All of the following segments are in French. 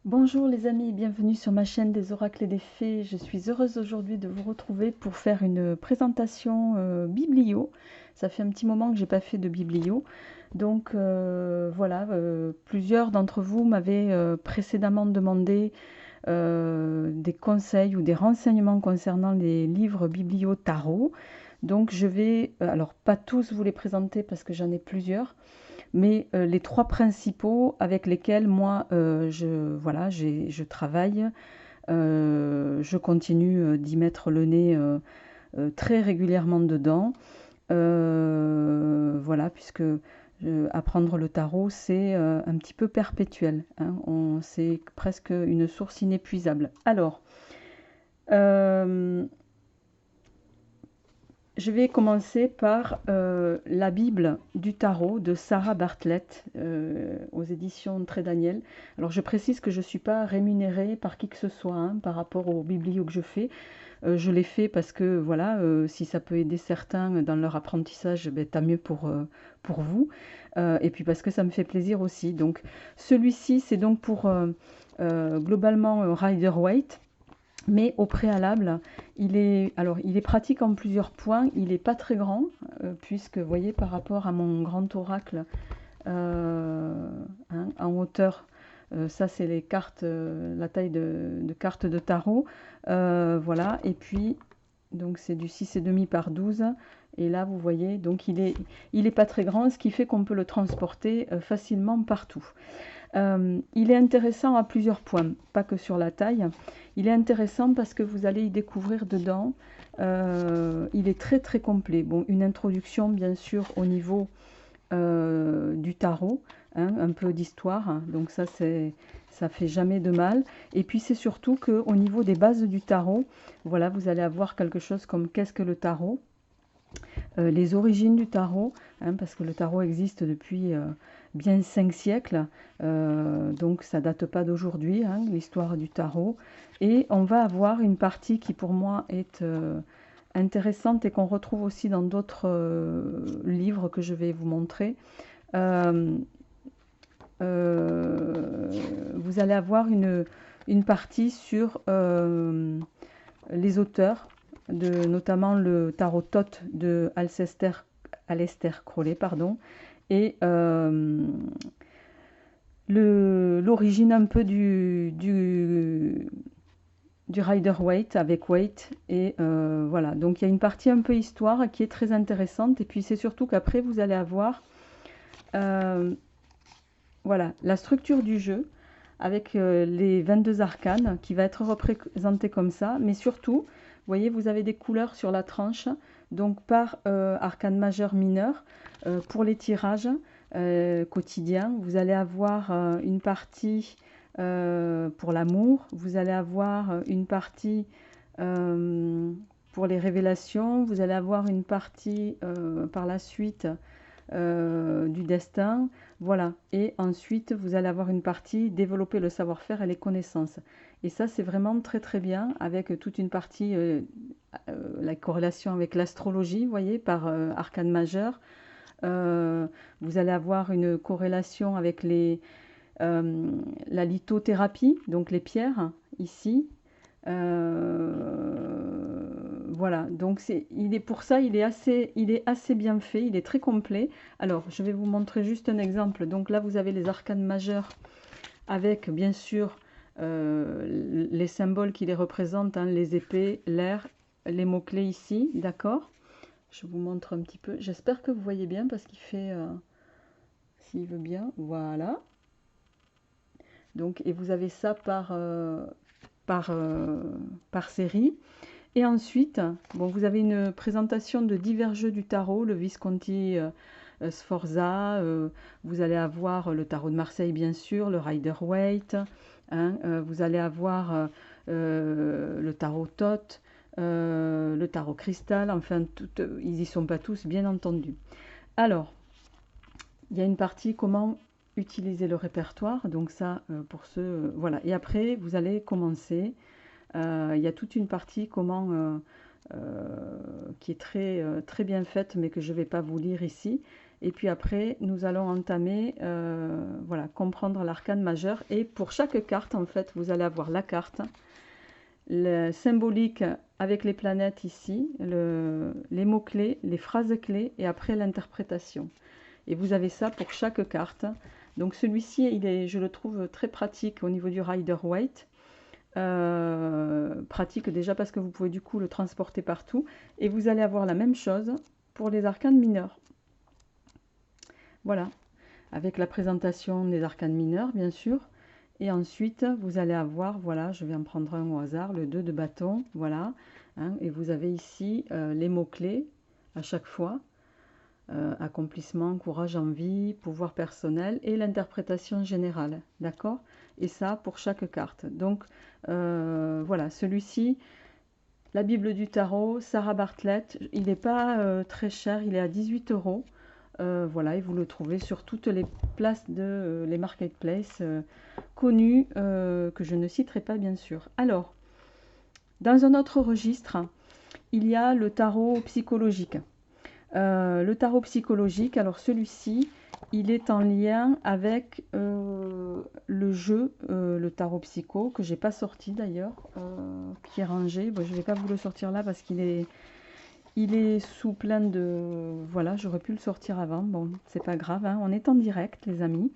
Bonjour les amis, bienvenue sur ma chaîne des oracles et des fées. Je suis heureuse aujourd'hui de vous retrouver pour faire une présentation biblio. Ça fait un petit moment que j'ai pas fait de biblio. Donc voilà, plusieurs d'entre vous m'avaient précédemment demandé des conseils ou des renseignements concernant les livres biblio tarot. Donc je vais, alors pas tous vous les présenter parce que j'en ai plusieurs, mais les trois principaux avec lesquels moi voilà, je travaille, je continue d'y mettre le nez très régulièrement dedans. Voilà, puisque apprendre le tarot, c'est un petit peu perpétuel, hein, c'est presque une source inépuisable. Alors, euh, je vais commencer par la Bible du tarot de Sarah Bartlett aux éditions Très Daniel. Alors je précise que je ne suis pas rémunérée par qui que ce soit hein, par rapport aux biblios que je fais. Je les fais parce que voilà, si ça peut aider certains dans leur apprentissage, ben, tant mieux pour vous. Et puis parce que ça me fait plaisir aussi. Donc celui-ci, c'est donc pour globalement Rider-Waite. Mais au préalable, il est pratique en plusieurs points. Il n'est pas très grand, puisque, vous voyez, par rapport à mon grand oracle hein, en hauteur, ça c'est les cartes, la taille de cartes de tarot. Voilà, et puis, donc c'est du 6,5 par 12. Et là, vous voyez, donc il est pas très grand, ce qui fait qu'on peut le transporter facilement partout. Il est intéressant à plusieurs points, pas que sur la taille. Il est intéressant parce que vous allez y découvrir dedans. Il est très très complet. Bon, une introduction bien sûr au niveau du tarot, hein, un peu d'histoire. Donc ça fait jamais de mal. Et puis c'est surtout que au niveau des bases du tarot, voilà, vous allez avoir quelque chose comme qu'est-ce que le tarot, les origines du tarot, hein, parce que le tarot existe depuis bien 5 siècles, donc ça date pas d'aujourd'hui, hein, l'histoire du tarot. Et on va avoir une partie qui pour moi est intéressante et qu'on retrouve aussi dans d'autres livres que je vais vous montrer. Euh, vous allez avoir une partie sur les auteurs, notamment le tarot Thoth de Aleister Crowley, pardon, et l'origine un peu du Rider-Waite avec Waite. Et voilà, donc il y a une partie un peu histoire qui est très intéressante. Et puis c'est surtout qu'après, vous allez avoir euh, voilà, la structure du jeu avec les 22 arcanes qui va être représentée comme ça. Mais surtout, vous voyez, vous avez des couleurs sur la tranche, donc par arcane majeur mineur. Pour les tirages quotidiens, vous allez avoir une partie pour l'amour, vous allez avoir une partie pour les révélations, vous allez avoir une partie par la suite du destin, voilà. Et ensuite, vous allez avoir une partie développer le savoir-faire et les connaissances. Et ça, c'est vraiment très très bien avec toute une partie, la corrélation avec l'astrologie, vous voyez, par arcane majeur. Vous allez avoir une corrélation avec la lithothérapie, donc les pierres, ici. Voilà, donc pour ça, il est assez bien fait, il est très complet. Alors, je vais vous montrer juste un exemple. Donc là, vous avez les arcanes majeures avec, bien sûr, les symboles qui les représentent, hein, les épées, l'air, les mots-clés ici, d'accord? Je vous montre un petit peu. J'espère que vous voyez bien parce qu'il fait, s'il veut bien, voilà. Donc, et vous avez ça par, euh, par série. Et ensuite, bon, vous avez une présentation de divers jeux du tarot, le Visconti Sforza, vous allez avoir le tarot de Marseille bien sûr, le Rider-Waite, hein, vous allez avoir le tarot Thoth, le tarot cristal, enfin, ils n'y sont pas tous bien entendu. Alors, il y a une partie comment utiliser le répertoire, donc ça pour ceux, voilà. Et après, vous allez commencer. Il y a toute une partie comment qui est très bien faite, mais que je ne vais pas vous lire ici. Et puis après, nous allons entamer, voilà, comprendre l'arcane majeur. Et pour chaque carte, en fait, vous allez avoir la carte, le symbolique avec les planètes ici, les mots-clés, les phrases clés et après l'interprétation. Et vous avez ça pour chaque carte. Donc celui-ci, je le trouve très pratique au niveau du Rider-Waite. Pratique déjà parce que vous pouvez du coup le transporter partout. Et vous allez avoir la même chose pour les arcanes mineurs. Voilà, avec la présentation des arcanes mineurs, bien sûr. Et ensuite, vous allez avoir, voilà, je vais en prendre un au hasard, le 2 de bâton, voilà. Hein, et vous avez ici les mots-clés à chaque fois. Accomplissement, courage, envie, pouvoir personnel et l'interprétation générale, d'accord? Et ça pour chaque carte. Donc, voilà, celui-ci, la Bible du Tarot, Sarah Bartlett, il n'est pas très cher, il est à 18 €. Voilà, et vous le trouvez sur toutes les places de les marketplaces connues, que je ne citerai pas bien sûr. Alors, dans un autre registre, il y a le tarot psychologique. Le tarot psychologique, alors celui-ci, il est en lien avec le jeu, le tarot psycho, que j'ai pas sorti d'ailleurs, qui est rangé. Bon, je ne vais pas vous le sortir là parce qu'il est, sous plein de... Voilà, j'aurais pu le sortir avant. Bon, c'est pas grave, hein, on est en direct, les amis.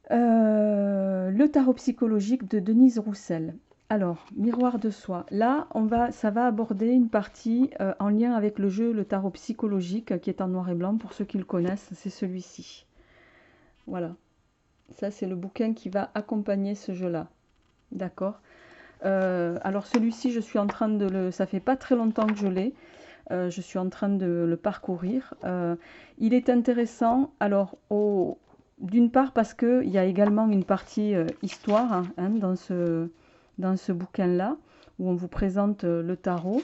Le tarot psychologique de Denise Roussel. Alors, miroir de soi. Là, ça va aborder une partie en lien avec le jeu, le tarot psychologique, qui est en noir et blanc. Pour ceux qui le connaissent, c'est celui-ci. Voilà. Ça, c'est le bouquin qui va accompagner ce jeu-là. D'accord. Alors, celui-ci, je suis en train de le... Ça fait pas très longtemps que je l'ai. Je suis en train de le parcourir. Il est intéressant, alors, d'une part parce qu'il y a également une partie histoire hein, dans ce bouquin-là, où on vous présente le tarot.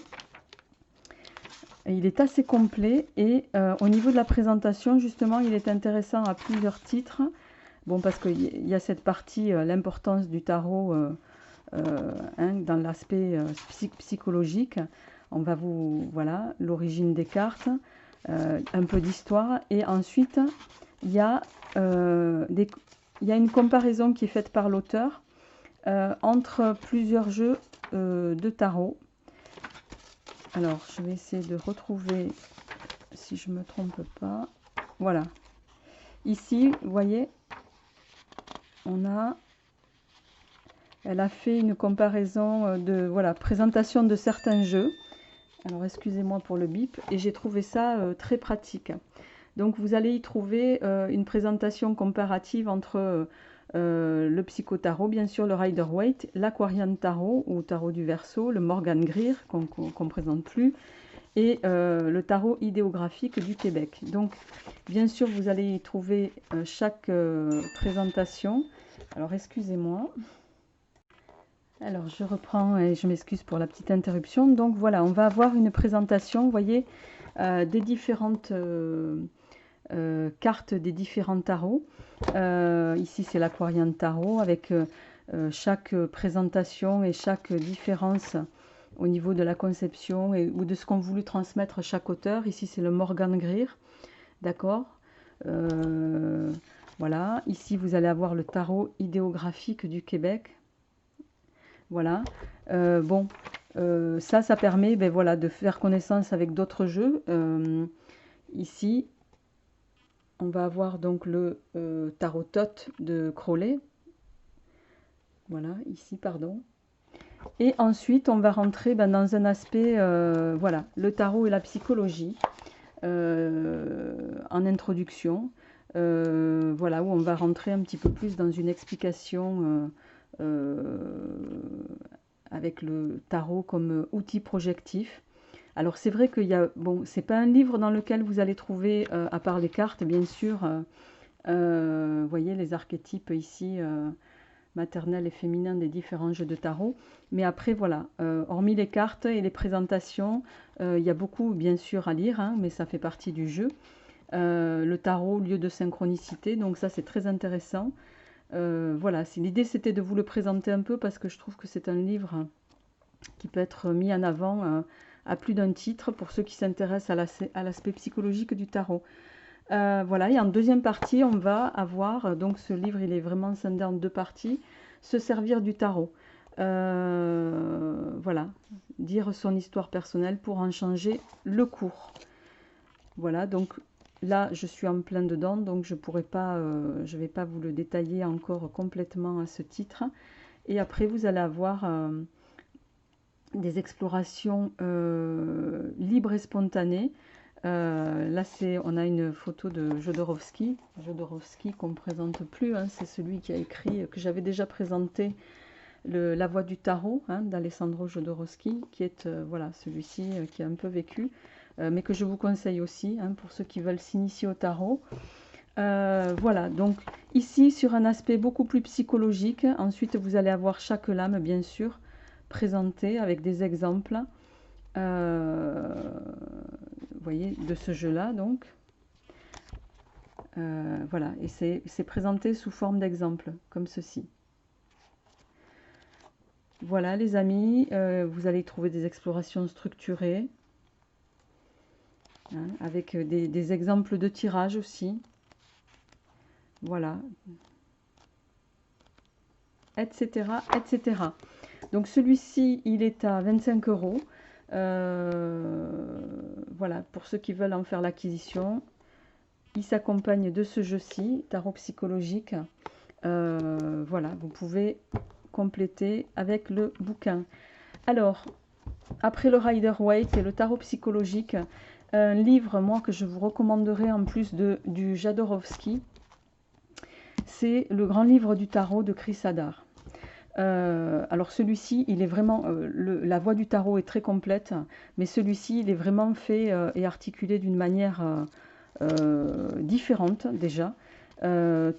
Et il est assez complet et au niveau de la présentation, justement, il est intéressant à plusieurs titres. Bon, parce qu'il y a cette partie, l'importance du tarot hein, dans l'aspect psychologique. On va vous, voilà, l'origine des cartes, un peu d'histoire. Et ensuite, il y a une comparaison qui est faite par l'auteur entre plusieurs jeux de tarot. Alors, je vais essayer de retrouver, si je ne me trompe pas. Voilà. Ici, vous voyez, elle a fait une comparaison de, voilà, présentation de certains jeux. Alors, excusez-moi pour le bip. Et j'ai trouvé ça très pratique. Donc, vous allez y trouver une présentation comparative entre le Psychotarot, bien sûr, le Rider-Waite, l'Aquarian Tarot, ou Tarot du Verseau, le Morgan Greer, qu'on ne présente plus, et le Tarot idéographique du Québec. Donc, bien sûr, vous allez y trouver chaque présentation. Alors, excusez-moi. Alors, je reprends et je m'excuse pour la petite interruption. Donc, voilà, on va avoir une présentation, vous voyez, des différentes... cartes des différents tarots. Ici, c'est l'Aquarian Tarot avec chaque présentation et chaque différence au niveau de la conception ou de ce qu'ont voulu transmettre chaque auteur. Ici, c'est le Morgan Greer. D'accord. Voilà. Ici, vous allez avoir le tarot idéographique du Québec. Voilà. Bon, ça permet ben, voilà, de faire connaissance avec d'autres jeux. Ici, on va avoir donc le tarot Thoth de Crowley. Voilà, ici, pardon. Et ensuite, on va rentrer dans un aspect, voilà, le tarot et la psychologie, en introduction. Voilà, où on va rentrer un petit peu plus dans une explication avec le tarot comme outil projectif. Alors c'est vrai qu'il y a, bon, c'est pas un livre dans lequel vous allez trouver, à part les cartes, bien sûr, vous voyez les archétypes ici, maternels et féminins des différents jeux de tarot. Mais après, voilà, hormis les cartes et les présentations, il y a beaucoup, bien sûr, à lire, hein, mais ça fait partie du jeu. Le tarot, lieu de synchronicité, donc ça c'est très intéressant. Voilà, l'idée c'était de vous le présenter un peu parce que je trouve que c'est un livre qui peut être mis en avant à plus d'un titre pour ceux qui s'intéressent à l'aspect psychologique du tarot. Voilà, et en deuxième partie, on va avoir, donc ce livre, il est vraiment scindé en deux parties, se servir du tarot. Voilà, dire son histoire personnelle pour en changer le cours. Voilà, donc là, je suis en plein dedans, donc je pourrais pas, je vais pas vous le détailler encore complètement à ce titre. Et après, vous allez avoir des explorations libres et spontanées. Là, on a une photo de Jodorowsky. Jodorowsky qu'on ne présente plus, hein, c'est celui qui a écrit, que j'avais déjà présenté, La Voix du Tarot, hein, d'Alessandro Jodorowsky, qui est voilà, celui-ci qui a un peu vécu, mais que je vous conseille aussi, hein, pour ceux qui veulent s'initier au tarot. Voilà, donc ici sur un aspect beaucoup plus psychologique. Ensuite, vous allez avoir chaque lame, bien sûr, présentée avec des exemples. Vous voyez, de ce jeu-là, donc. Voilà, et c'est présenté sous forme d'exemple, comme ceci. Voilà, les amis, vous allez trouver des explorations structurées, hein, avec des exemples de tirage aussi. Voilà, etc., etc. Donc celui-ci, il est à 25 €. Voilà, pour ceux qui veulent en faire l'acquisition. Il s'accompagne de ce jeu-ci, tarot psychologique. Voilà, vous pouvez compléter avec le bouquin. Alors, après le Rider-Waite et le tarot psychologique, un livre, moi, que je vous recommanderais en plus du Jodorowsky, c'est le grand livre du tarot de Chris Hadar. Alors celui-ci, il est vraiment, la voix du tarot est très complète, mais celui-ci, il est vraiment fait et articulé d'une manière différente déjà,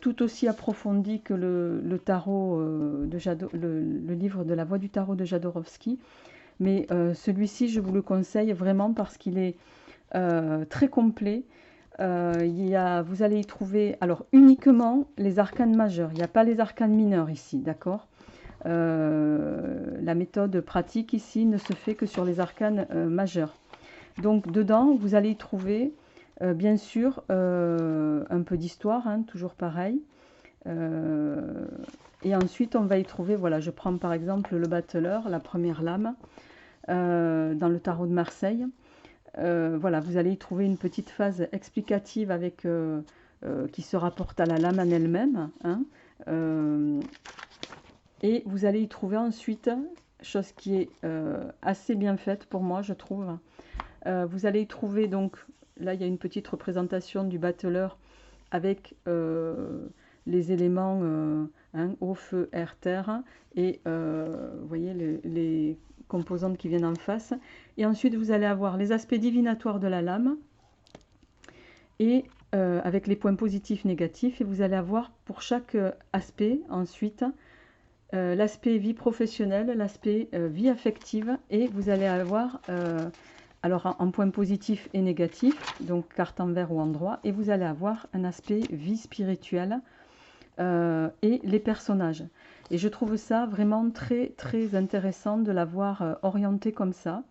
tout aussi approfondie que le tarot le livre de la voix du tarot de Jodorowsky. Mais celui-ci, je vous le conseille vraiment parce qu'il est très complet. Vous allez y trouver alors uniquement les arcanes majeurs. Il n'y a pas les arcanes mineurs ici, d'accord? La méthode pratique ici ne se fait que sur les arcanes majeurs. Donc dedans, vous allez y trouver bien sûr un peu d'histoire, hein, toujours pareil. Et ensuite, on va y trouver, voilà, je prends par exemple le battleur, la première lame, dans le tarot de Marseille. Voilà, vous allez y trouver une petite phase explicative avec, qui se rapporte à la lame en elle-même, hein. Et vous allez y trouver ensuite, chose qui est assez bien faite pour moi, je trouve. Vous allez y trouver donc, là il y a une petite représentation du battleur avec les éléments hein, eau, feu, air, terre, et vous voyez les composantes qui viennent en face. Et ensuite vous allez avoir les aspects divinatoires de la lame, et avec les points positifs, négatifs, et vous allez avoir pour chaque aspect ensuite l'aspect vie professionnelle, l'aspect vie affective, et vous allez avoir alors en point positif et négatif, donc carte en vert ou en droit, et vous allez avoir un aspect vie spirituelle et les personnages. Et je trouve ça vraiment très très intéressant de l'avoir orienté comme ça.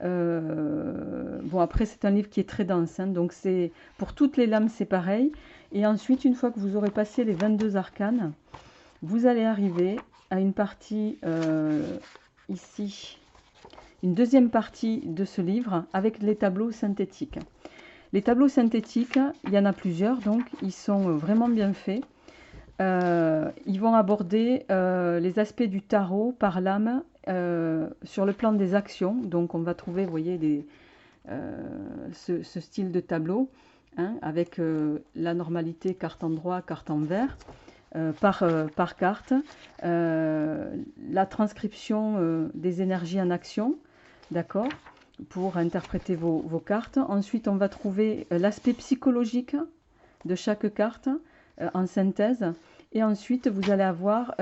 Bon, après c'est un livre qui est très dense, hein, donc c'est pour toutes les lames c'est pareil. Et ensuite, une fois que vous aurez passé les 22 arcanes, vous allez arriver à une partie ici, une deuxième partie de ce livre avec les tableaux synthétiques. Les tableaux synthétiques, il y en a plusieurs, donc ils sont vraiment bien faits. Ils vont aborder les aspects du tarot par l'âme sur le plan des actions. Donc on va trouver, vous voyez, ce style de tableau, hein, avec la normalité carte en droit, carte en vert. Par carte, la transcription des énergies en action, d'accord, pour interpréter vos cartes. Ensuite, on va trouver l'aspect psychologique de chaque carte en synthèse. Et ensuite, vous allez avoir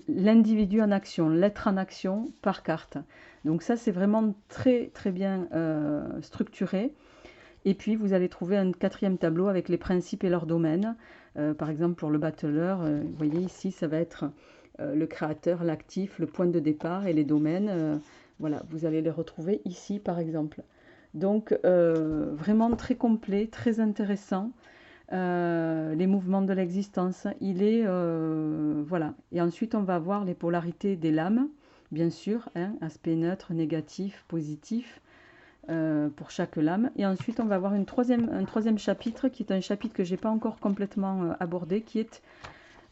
l'individu en action, l'être en action par carte. Donc ça, c'est vraiment très très bien structuré. Et puis, vous allez trouver un quatrième tableau avec les principes et leurs domaines. Par exemple, pour le battleur, vous voyez ici, ça va être le créateur, l'actif, le point de départ et les domaines. Voilà, vous allez les retrouver ici, par exemple. Donc, vraiment très complet, très intéressant. Les mouvements de l'existence, il est... voilà. Et ensuite, on va voir les polarités des lames, bien sûr, hein, aspect neutre, négatif, positif, pour chaque lame. Et ensuite, on va avoir un troisième chapitre, qui est un chapitre que j'ai pas encore complètement abordé, qui est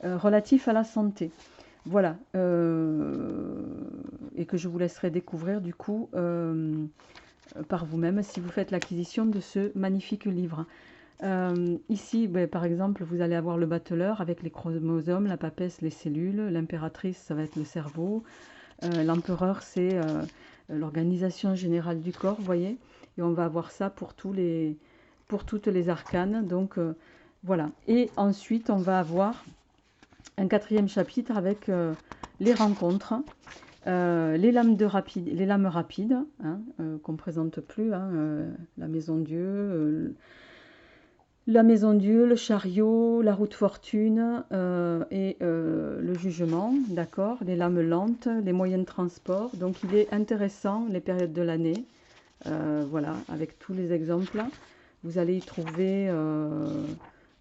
relatif à la santé. Voilà, et que je vous laisserai découvrir du coup par vous-même si vous faites l'acquisition de ce magnifique livre. Ici, ben, par exemple, vous allez avoir le battleur avec les chromosomes, la papesse, les cellules, l'impératrice, ça va être le cerveau, l'empereur, c'est l'organisation générale du corps, vous voyez, et on va avoir ça pour toutes les arcanes, donc voilà. Et ensuite, on va avoir un quatrième chapitre avec les rencontres, les lames rapides, hein, qu'on ne présente plus, hein, la maison Dieu, le chariot, la route fortune et le jugement, d'accord, les lames lentes, les moyens de transport. Donc il est intéressant, les périodes de l'année, voilà, avec tous les exemples. Vous allez y trouver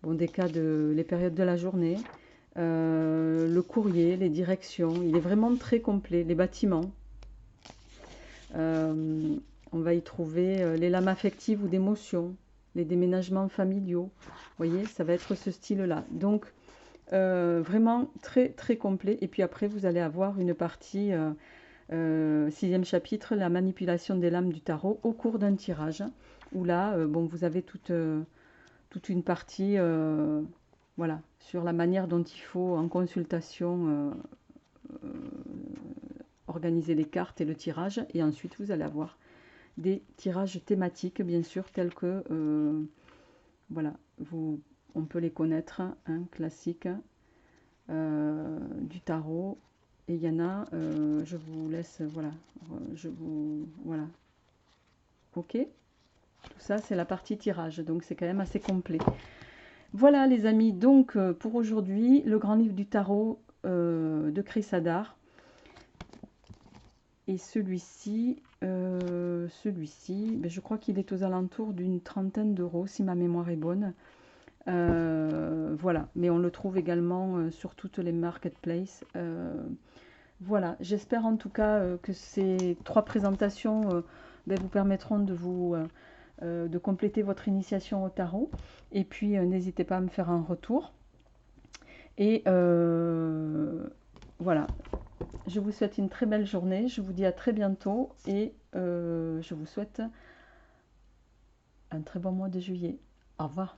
bon, des cas de les périodes de la journée, le courrier, les directions. Il est vraiment très complet, les bâtiments. On va y trouver les lames affectives ou d'émotions, les déménagements familiaux. Vous voyez, ça va être ce style-là. Donc, vraiment très très complet. Et puis après, vous allez avoir une partie, sixième chapitre, la manipulation des lames du tarot au cours d'un tirage. Où là, bon, vous avez toute une partie, voilà, sur la manière dont il faut en consultation organiser les cartes et le tirage. Et ensuite, vous allez avoir des tirages thématiques, bien sûr, tels que, voilà, on peut les connaître, hein, classiques, du tarot. Et il y en a, je vous laisse, voilà, voilà, ok. Tout ça, c'est la partie tirage, donc c'est quand même assez complet. Voilà les amis, donc pour aujourd'hui, le grand livre du tarot de Chris Hadar. Et celui-ci, ben, je crois qu'il est aux alentours d'une trentaine d'euros, si ma mémoire est bonne. Voilà, mais on le trouve également sur toutes les marketplaces. Voilà, j'espère en tout cas que ces 3 présentations ben, vous permettront de compléter votre initiation au tarot. Et puis, n'hésitez pas à me faire un retour. Et voilà, je vous souhaite une très belle journée. Je vous dis à très bientôt et je vous souhaite un très bon mois de juillet. Au revoir.